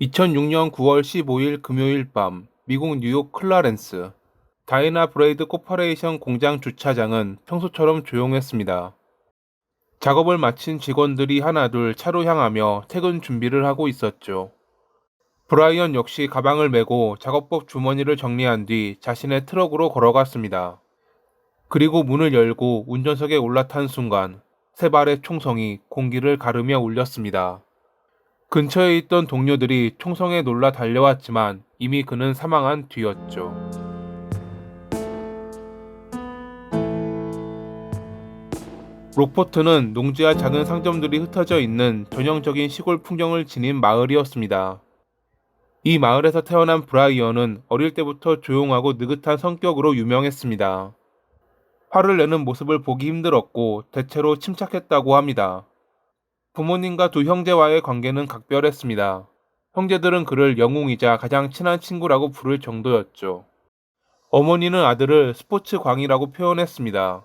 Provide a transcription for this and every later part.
2006년 9월 15일 금요일 밤, 미국 뉴욕 클라렌스 다이나 브레이드 코퍼레이션 공장 주차장은 평소처럼 조용했습니다. 작업을 마친 직원들이 하나둘 차로 향하며 퇴근 준비를 하고 있었죠. 브라이언 역시 가방을 메고 작업복 주머니를 정리한 뒤 자신의 트럭으로 걸어갔습니다. 그리고 문을 열고 운전석에 올라탄 순간 세 발의 총성이 공기를 가르며 울렸습니다. 근처에 있던 동료들이 총성에 놀라 달려왔지만 이미 그는 사망한 뒤였죠. 록포트는 농지와 작은 상점들이 흩어져 있는 전형적인 시골 풍경을 지닌 마을이었습니다. 이 마을에서 태어난 브라이언은 어릴 때부터 조용하고 느긋한 성격으로 유명했습니다. 화를 내는 모습을 보기 힘들었고 대체로 침착했다고 합니다. 부모님과 두 형제와의 관계는 각별했습니다. 형제들은 그를 영웅이자 가장 친한 친구라고 부를 정도였죠. 어머니는 아들을 스포츠 광이라고 표현했습니다.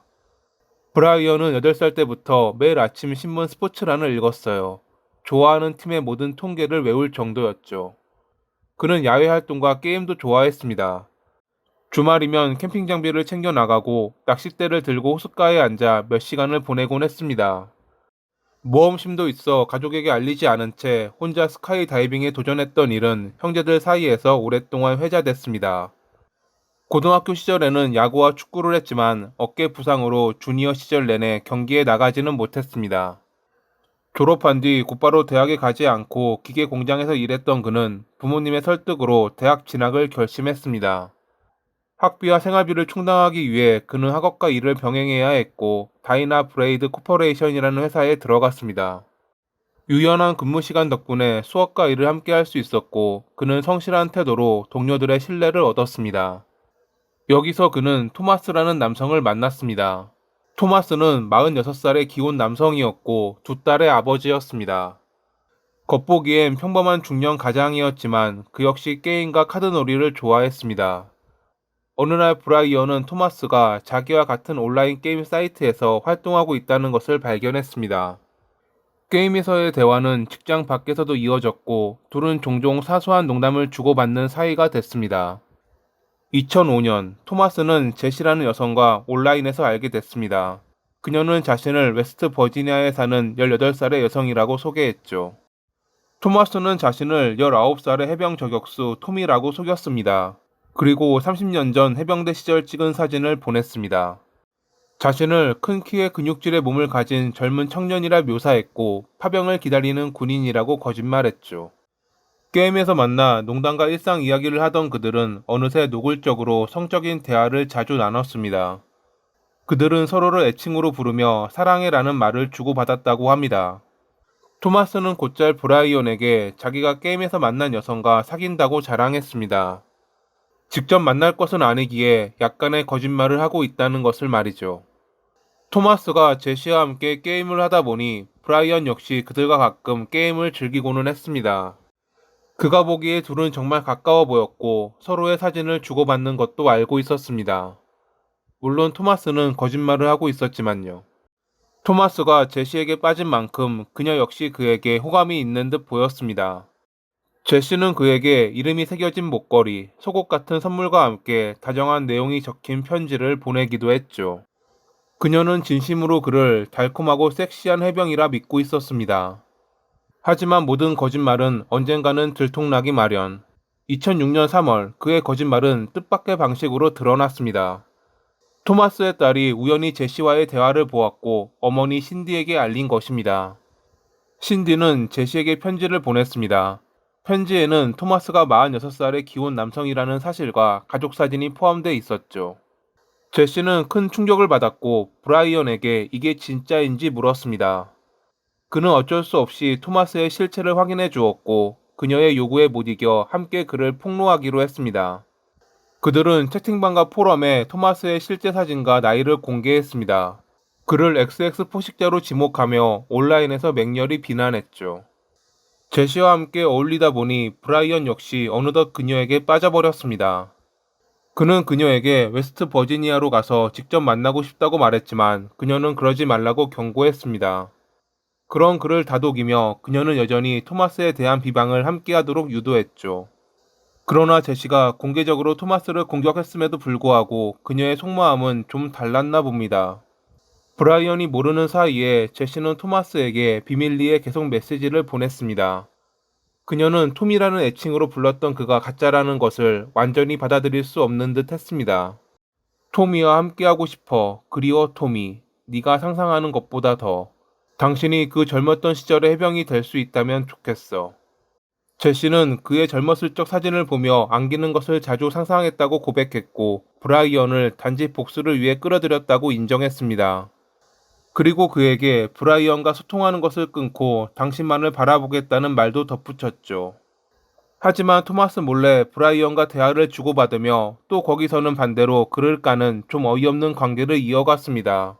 브라이언은 8살 때부터 매일 아침 신문 스포츠란을 읽었어요. 좋아하는 팀의 모든 통계를 외울 정도였죠. 그는 야외 활동과 게임도 좋아했습니다. 주말이면 캠핑 장비를 챙겨 나가고 낚싯대를 들고 호숫가에 앉아 몇 시간을 보내곤 했습니다. 모험심도 있어 가족에게 알리지 않은 채 혼자 스카이 다이빙에 도전했던 일은 형제들 사이에서 오랫동안 회자됐습니다. 고등학교 시절에는 야구와 축구를 했지만 어깨 부상으로 주니어 시절 내내 경기에 나가지는 못했습니다. 졸업한 뒤 곧바로 대학에 가지 않고 기계 공장에서 일했던 그는 부모님의 설득으로 대학 진학을 결심했습니다. 학비와 생활비를 충당하기 위해 그는 학업과 일을 병행해야 했고 다이나 브레이드 코퍼레이션이라는 회사에 들어갔습니다. 유연한 근무 시간 덕분에 수업과 일을 함께 할 수 있었고 그는 성실한 태도로 동료들의 신뢰를 얻었습니다. 여기서 그는 토마스라는 남성을 만났습니다. 토마스는 46살의 기혼 남성이었고 두 딸의 아버지였습니다. 겉보기엔 평범한 중년 가장이었지만 그 역시 게임과 카드놀이를 좋아했습니다. 어느 날 브라이언은 토마스가 자기와 같은 온라인 게임 사이트에서 활동하고 있다는 것을 발견했습니다. 게임에서의 대화는 직장 밖에서도 이어졌고 둘은 종종 사소한 농담을 주고받는 사이가 됐습니다. 2005년 토마스는 제시라는 여성과 온라인에서 알게 됐습니다. 그녀는 자신을 웨스트 버지니아에 사는 18살의 여성이라고 소개했죠. 토마스는 자신을 19살의 해병 저격수 톰이라고 속였습니다. 그리고 30년 전 해병대 시절 찍은 사진을 보냈습니다. 자신을 큰 키의 근육질의 몸을 가진 젊은 청년이라 묘사했고 파병을 기다리는 군인이라고 거짓말했죠. 게임에서 만나 농담과 일상 이야기를 하던 그들은 어느새 노골적으로 성적인 대화를 자주 나눴습니다. 그들은 서로를 애칭으로 부르며 사랑해라는 말을 주고받았다고 합니다. 토마스는 곧잘 브라이언에게 자기가 게임에서 만난 여성과 사귄다고 자랑했습니다. 직접 만날 것은 아니기에 약간의 거짓말을 하고 있다는 것을 말이죠. 토마스가 제시와 함께 게임을 하다 보니 브라이언 역시 그들과 가끔 게임을 즐기고는 했습니다. 그가 보기에 둘은 정말 가까워 보였고 서로의 사진을 주고받는 것도 알고 있었습니다. 물론 토마스는 거짓말을 하고 있었지만요. 토마스가 제시에게 빠진 만큼 그녀 역시 그에게 호감이 있는 듯 보였습니다. 제시는 그에게 이름이 새겨진 목걸이, 속옷 같은 선물과 함께 다정한 내용이 적힌 편지를 보내기도 했죠. 그녀는 진심으로 그를 달콤하고 섹시한 해병이라 믿고 있었습니다. 하지만 모든 거짓말은 언젠가는 들통나기 마련. 2006년 3월 그의 거짓말은 뜻밖의 방식으로 드러났습니다. 토마스의 딸이 우연히 제시와의 대화를 보았고 어머니 신디에게 알린 것입니다. 신디는 제시에게 편지를 보냈습니다. 편지에는 토마스가 46살의 기혼 남성이라는 사실과 가족 사진이 포함되어 있었죠. 제시는 큰 충격을 받았고 브라이언에게 이게 진짜인지 물었습니다. 그는 어쩔 수 없이 토마스의 실체를 확인해 주었고 그녀의 요구에 못 이겨 함께 그를 폭로하기로 했습니다. 그들은 채팅방과 포럼에 토마스의 실제 사진과 나이를 공개했습니다. 그를 XX 포식자로 지목하며 온라인에서 맹렬히 비난했죠. 제시와 함께 어울리다 보니 브라이언 역시 어느덧 그녀에게 빠져버렸습니다. 그는 그녀에게 웨스트 버지니아로 가서 직접 만나고 싶다고 말했지만 그녀는 그러지 말라고 경고했습니다. 그런 그를 다독이며 그녀는 여전히 토마스에 대한 비방을 함께하도록 유도했죠. 그러나 제시가 공개적으로 토마스를 공격했음에도 불구하고 그녀의 속마음은 좀 달랐나 봅니다. 브라이언이 모르는 사이에 제시는 토마스에게 비밀리에 계속 메시지를 보냈습니다. 그녀는 톰이라는 애칭으로 불렀던 그가 가짜라는 것을 완전히 받아들일 수 없는 듯 했습니다. 토미와 함께하고 싶어. 그리워 토미. 네가 상상하는 것보다 더. 당신이 그 젊었던 시절의 해병이 될 수 있다면 좋겠어. 제시는 그의 젊었을 적 사진을 보며 안기는 것을 자주 상상했다고 고백했고 브라이언을 단지 복수를 위해 끌어들였다고 인정했습니다. 그리고 그에게 브라이언과 소통하는 것을 끊고 당신만을 바라보겠다는 말도 덧붙였죠. 하지만 토마스 몰래 브라이언과 대화를 주고받으며 또 거기서는 반대로 그를 까는 좀 어이없는 관계를 이어갔습니다.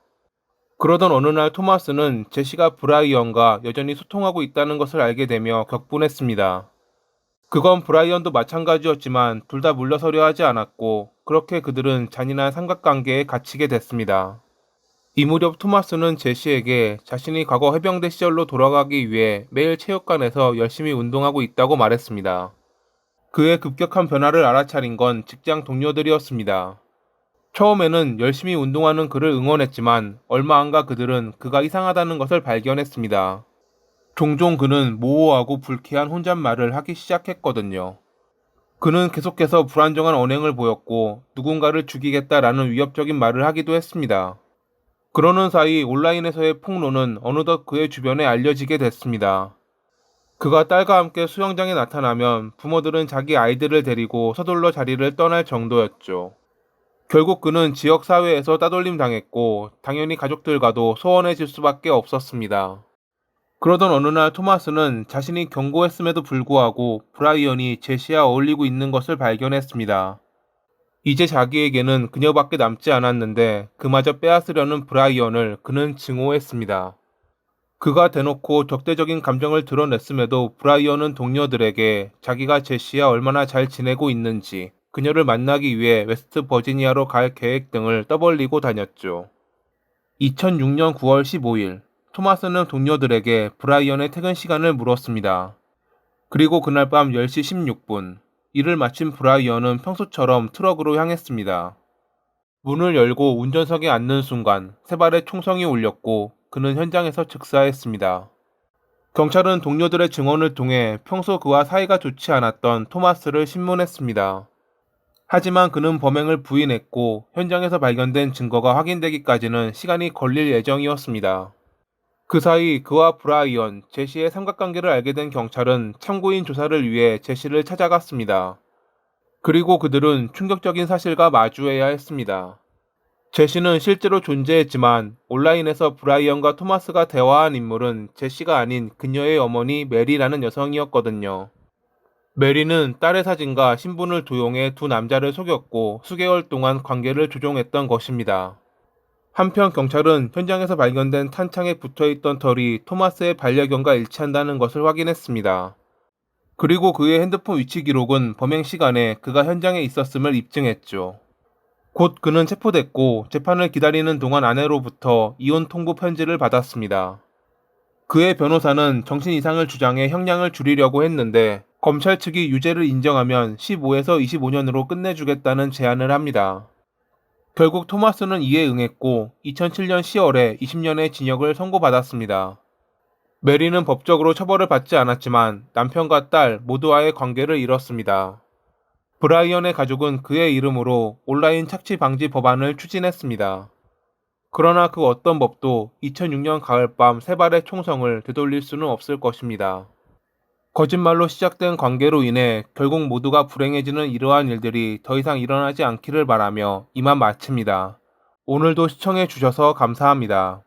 그러던 어느 날 토마스는 제시가 브라이언과 여전히 소통하고 있다는 것을 알게 되며 격분했습니다. 그건 브라이언도 마찬가지였지만 둘 다 물러서려 하지 않았고 그렇게 그들은 잔인한 삼각관계에 갇히게 됐습니다. 이 무렵 토마스는 제시에게 자신이 과거 해병대 시절로 돌아가기 위해 매일 체육관에서 열심히 운동하고 있다고 말했습니다. 그의 급격한 변화를 알아차린 건 직장 동료들이었습니다. 처음에는 열심히 운동하는 그를 응원했지만 얼마 안 가 그들은 그가 이상하다는 것을 발견했습니다. 종종 그는 모호하고 불쾌한 혼잣말을 하기 시작했거든요. 그는 계속해서 불안정한 언행을 보였고 누군가를 죽이겠다라는 위협적인 말을 하기도 했습니다. 그러는 사이 온라인에서의 폭로는 어느덧 그의 주변에 알려지게 됐습니다. 그가 딸과 함께 수영장에 나타나면 부모들은 자기 아이들을 데리고 서둘러 자리를 떠날 정도였죠. 결국 그는 지역 사회에서 따돌림 당했고 당연히 가족들과도 소원해질 수밖에 없었습니다. 그러던 어느 날 토마스는 자신이 경고했음에도 불구하고 브라이언이 제시와 어울리고 있는 것을 발견했습니다. 이제 자기에게는 그녀밖에 남지 않았는데 그마저 빼앗으려는 브라이언을 그는 증오했습니다. 그가 대놓고 적대적인 감정을 드러냈음에도 브라이언은 동료들에게 자기가 제시와 얼마나 잘 지내고 있는지, 그녀를 만나기 위해 웨스트 버지니아로 갈 계획 등을 떠벌리고 다녔죠. 2006년 9월 15일, 토마스는 동료들에게 브라이언의 퇴근 시간을 물었습니다. 그리고 그날 밤 10시 16분, 일을 마친 브라이언은 평소처럼 트럭으로 향했습니다. 문을 열고 운전석에 앉는 순간 세 발의 총성이 울렸고 그는 현장에서 즉사했습니다. 경찰은 동료들의 증언을 통해 평소 그와 사이가 좋지 않았던 토마스를 신문했습니다. 하지만 그는 범행을 부인했고 현장에서 발견된 증거가 확인되기까지는 시간이 걸릴 예정이었습니다. 그 사이 그와 브라이언, 제시의 삼각관계를 알게 된 경찰은 참고인 조사를 위해 제시를 찾아갔습니다. 그리고 그들은 충격적인 사실과 마주해야 했습니다. 제시는 실제로 존재했지만 온라인에서 브라이언과 토마스가 대화한 인물은 제시가 아닌 그녀의 어머니 메리라는 여성이었거든요. 메리는 딸의 사진과 신분을 도용해 두 남자를 속였고 수개월 동안 관계를 조종했던 것입니다. 한편 경찰은 현장에서 발견된 탄창에 붙어있던 털이 토마스의 반려견과 일치한다는 것을 확인했습니다. 그리고 그의 핸드폰 위치 기록은 범행 시간에 그가 현장에 있었음을 입증했죠. 곧 그는 체포됐고 재판을 기다리는 동안 아내로부터 이혼 통보 편지를 받았습니다. 그의 변호사는 정신 이상을 주장해 형량을 줄이려고 했는데 검찰 측이 유죄를 인정하면 15에서 25년으로 끝내주겠다는 제안을 합니다. 결국 토마스는 이에 응했고 2007년 10월에 20년의 징역을 선고받았습니다. 메리는 법적으로 처벌을 받지 않았지만 남편과 딸 모두와의 관계를 잃었습니다. 브라이언의 가족은 그의 이름으로 온라인 착취 방지 법안을 추진했습니다. 그러나 그 어떤 법도 2006년 가을밤 세 발의 총성을 되돌릴 수는 없을 것입니다. 거짓말로 시작된 관계로 인해 결국 모두가 불행해지는 이러한 일들이 더 이상 일어나지 않기를 바라며 이만 마칩니다. 오늘도 시청해 주셔서 감사합니다.